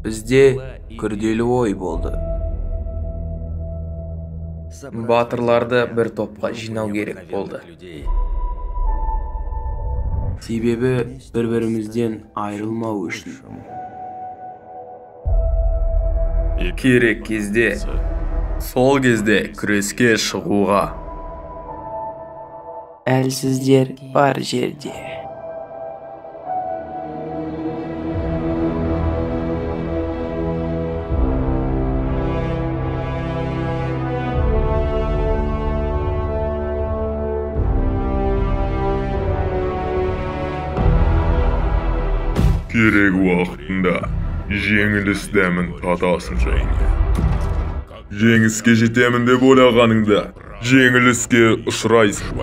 Бізде күрделі ой болды. Батырларды бір топқа жинау керек болды. Себебі бір-бірімізден айырылмау үшін. Керек кезде, сол кезде күреске шығуға. Әлсіздер бар жерде. Керек уақытында жеңіліс дәмін татасың. Жеңіске жетемін деп ойлағаныңда жеңіліске ұшырайсың.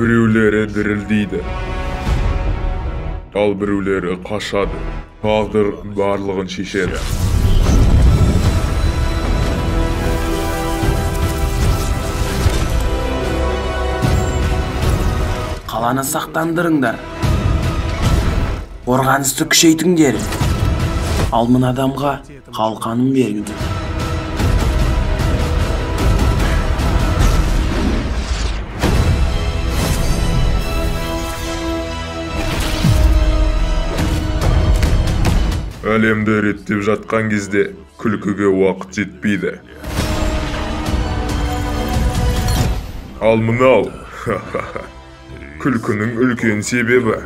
Біреулері дірілдейді, ал біреулері қашады. Тағдыр барлығын шешеді. Қаланы сақтандырыңдар. Қорғанысты күшейтіңдер. Ал мына адамға қалқанын беріңдер. Әлемді реттеп жатқан кезде күлкіге уақыт жетпейді. Ал мынау күлкінің үлкен себебі.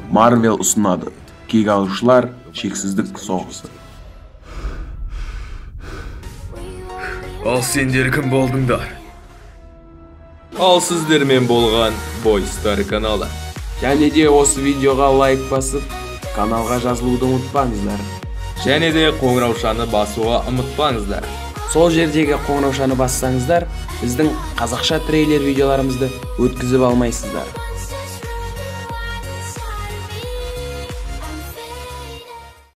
Marvel ұсынады. Кек алушылар шексіздік соғысы. Ал сендер кім болдыңдар? Ал сіздермен болған Бойстар каналы. Және де осы видеоға лайк басып, каналға жазылуды ұмытпаңыздар. Және де қоңыраушаны басуға ұмытпаңыздар. Сол жердегі қоңыраушаны бассаңыздар, біздің қазақша трейлер видеоларымызды өткізіп алмайсыздар.